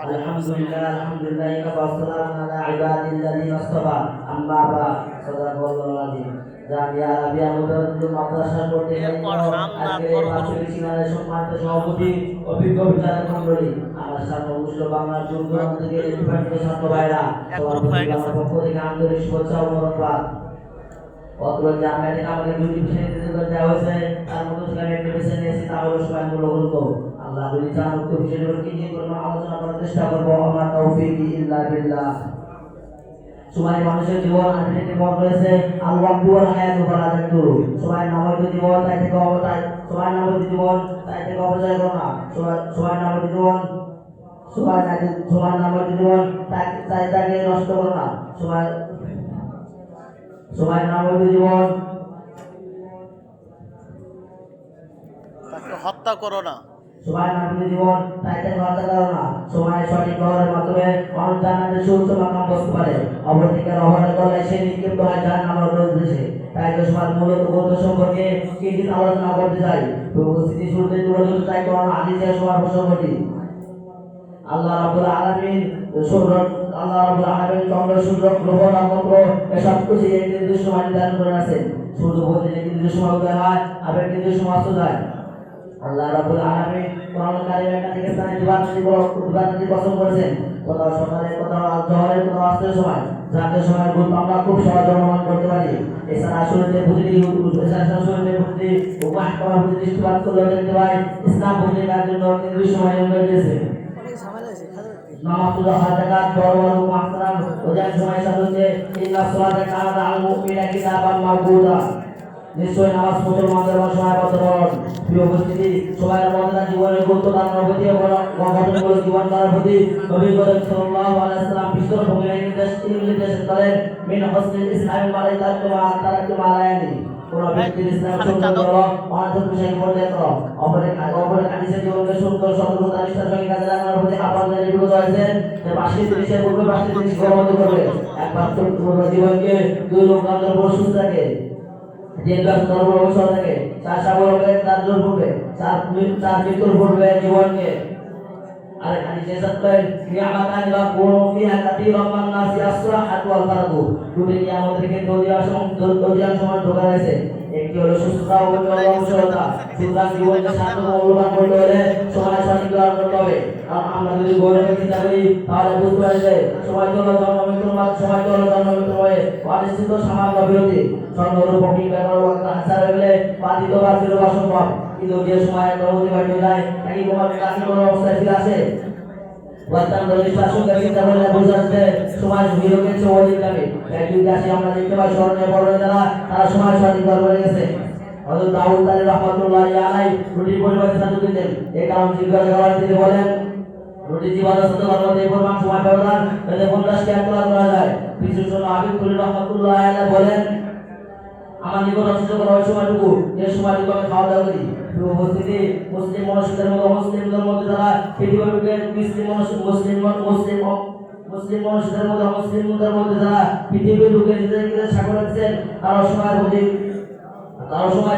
আলহামদুলিল্লাহ ওয়া সালামুন আলা ইবাদিল্লাযিনা ইসতাফা আম্মা বা'দ সাদাকাল্লাহুল আযীম। জামিয়া আরবিয়া মুদাররিসুল মাদ্রাসা করতে আজকের এই বার্ষিক সেমিনারের সম্মানিত সভাপতি অভিজ্ঞ বিচারক মণ্ডলী, আমার সামনে উপস্থিত বাংলার দূর দূরান্ত থেকে ডিপার্টমেন্টের ছাত্র ভাইরা, সবার পক্ষ থেকে আন্তরিক শুভেচ্ছা ও মোবারকবাদ। অত্র জামিয়াতে আমাদের দুটি বিষয় নির্ধারণ দেওয়া হয়েছে, তার মধ্যে থেকে আমি একটা বিষয় নিয়েছি, তা হলো সময় মূল্য। আল্লাহ যদি চান উক্ত বিষয়গুলো কি নিয়ে কোনো আলোচনা করার চেষ্টা করবো। আমার তৌফিক ইল্লা বিল্লাহ। সময় মানুষের জীবন আনলিমিটেড বড় রয়েছে। আল্লাহ দুয়ার হায়াত বাড়াতে দূর। সময় নামক জীবন তাই থেকে অবতার, সময় নামক জীবন তাই থেকে অবচয় করো না। সময় নামক জীবন সময় নামক জীবন তাই তাকে নষ্ট করো না। সময় নামক জীবন তাকে হত্যা করো না। সময় নামক জীবন তাই তাকে হত্যা করো না। সময় সঠিক ব্যবহারের মাধ্যমে মানুষ জান্নাতের সুউচ্চ মাকাম বসতে পারে। অপরদিকে অবহেলার গলায় সে নিক্ষিপ্ত হয় জাহান্নামের উদ্দেশ্যে। তাই তো সময় মূলত গুরুত্ব সম্পর্কে কিছু আলোচনা করতে চাই। তো উপস্থিতি শুরুতে তুলে ধরতে চাই কোরআন হাদিসের সময় প্রসঙ্গটি। আল্লাহ রাব্বুল আলামিন চন্দ্র সূর্য গ্রহ নক্ষত্র এসব কিছু এক নির্দিষ্ট সময় নির্ধারণ করে আছেন। সূর্য প্রতিদিন একটি নির্দিষ্ট সময় উদয় হয়, আবার একটি নির্দিষ্ট সময় অস্ত যায়। আল্লাহ রাব্বুল আলামিন কোরআন কারীমে একাধিক স্থানে দিবারাত্রি কসম করেছেন। কোথাও সকালে, কোথাও জোহরে, কোথাও আসরের সময়। জাতীয় সময়ের গুরুত্ব আমরা খুব সহজে অনুমান করতে পারি। এছাড়া শরীরে প্রতিটি উপায় করার প্রতি দৃষ্টিপাত করলে দেখতে পাই ইসলাম প্রতিকার জন্য নির্দিষ্ট সময় নির্ধারণ করেছে। নামাজ হাজাকাত বড় বড় মাসরাম ওজান সময় সাথে ইন্না সালাতা কানাত আল মুমিনা কিতাবান মাওকুতা। নিশ্চয় নামাজ মুসলমানদের সহায়তা করুন। প্রিয় উপস্থিতি, সবাই আমাদের জীবনের গুরুত্ব দানের প্রতি গঠনমূলক জীবন করার প্রতি নবী করিম সাল্লাল্লাহু আলাইহি ওয়াসাল্লাম বিশ্বর ভূমির নির্দেশ করেন মিন হসনিল ইসলামি মালাইকাতু ওয়া তারাকতু মালায়ানি। কোন ব্যক্তির ইসলাম সুন্দর করো, অনাথ বিষয় পড়লে করো। অপরের হাদিসে জীবনকে সুন্দর সতর্কতা নিষ্ঠার সঙ্গে কাজে লাগানোর প্রতি আহ্বান জানিয়ে বিগত হয়েছেন যে 5টি জিনিসের পূর্বে 5টি জিনিস গ্রহণ করবে। একবার জীবনকে দুই লোক অন্তর সুস্থ রাখে, থাকে, চার সাগরকে তার জোর পড়বে, চার মৃত্যুর পড়বে জীবনকে। আর হাদিসে সত্য কিয়ামাতান লা কুনু ফিহা কাতীরাম মান নাসি আসরাহাত ওয়াল ফারাদু। দুটি কিয়ামতের ক্ষেত্রে অধিকাংশ সময় ঢোকা রয়েছে। একটি হলো সুস্থতা ও অবসরতা। সুতরাং জীবনকে সার্থক অবলম্বন করতে হলে সময় সঠিক ব্যবহার করতে হবে। কারণ আমরা যদি গৌরবে চিন্তা করি তাহলে বুঝতে পারি যে সময় তো হলো জন্ম মৃত্যুর হয়ে অনিশ্চিত সামান্য বিরতি। স্বর্ণরূপ পক্ষী ব্যবহার হাজার হয়ে বাধিত বা ফিরে অসম্ভব। কিন্তু যে সময় অতিবাহিত যায় নাকি কোনো অবস্থায় ফিরে আসে। বর্তমান দলিতার সঙ্গে চিন্তা করলে বোঝা যাচ্ছে সময় বিরোধের চেয়ে অধিক দামি। একদিন আসি আমরা দেখতে পাই স্মরণীয় বড় যারা তারা সময় সঠিক ব্যবহার করে গেছে। হযরত দাউদ আলাইহিস রাহমাতুল্লাহি আলাইহি রুটির পরিবর্তে সাথে দিতেন। এই কারণ জিজ্ঞাসা করার তিনি বলেন রুটি জীবনের সাথে ধর্মতে এই পরিমাণ সময় ব্যবধান যাতে 50 টি একলা করা যায়। বিশেষ করে হাবিব রাহমাতুল্লাহি আলাইহি বলেন আমার নিকট অসহ্য করা ওই সময়টুকু যে সময়টুকু আমি খাওয়া দাওয়া করি। উপস্থিতি মুসলিম মনস্কদের মতো মুসলিমদের মধ্যে যারা পৃথিবীর মুসলিমদের মধ্যে যারা পৃথিবীর ঢুকে যেতে সাগর রাখছেন তারা সময়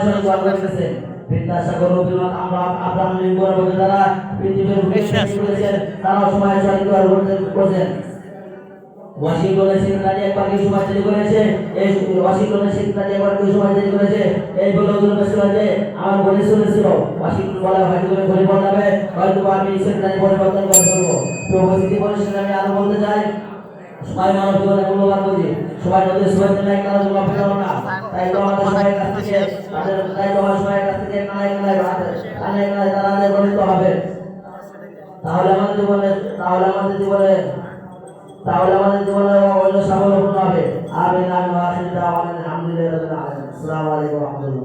সঠিক ব্যবহার করতেছেন। বিদ্যাসাগর রবীন্দ্রনাথ আমরা আব্রাহাম লিঙ্কনের মধ্যে যারা পৃথিবীর ঢুকে করেছেন তারা সময় সঠিক ব্যবহার করছেন। ওয়াশিংটনের সেক্রেটারি একবার কি সময় তৈরি করেছে, এই ওয়াশিংটনের সেক্রেটারি একবার কি সময় তৈরি করেছে। এই বলে ওজন ছিল যে আমার বলে শুনেছিল ওয়াশিংটন বলে হয়তো করে পরিবর্তন হবে, হয়তো আমি সেক্রেটারি পরিবর্তন করে ফেলবো। তো উপস্থিতি পরিস্থিতি আমি আরো বলতে চাই সবাই মানব জীবনে মূল্যবান বুঝি। সবাই যদি সবাই নাই কারো জন্য অপেক্ষা করো না। তাই তো আমাদের সবাই কাছ থেকে সবাই কাছ থেকে তারা গঠিত হবে। তাহলে আমাদের জীবনে অন্য সাফল্য হবে। আমিন আমিন ওয়া আখিরু দাওয়ানা আলহামদুলিল্লাহি রাব্বিল আলামিন। আসসালামু আলাইকুম ওয়া রাহমাতুল্লাহ।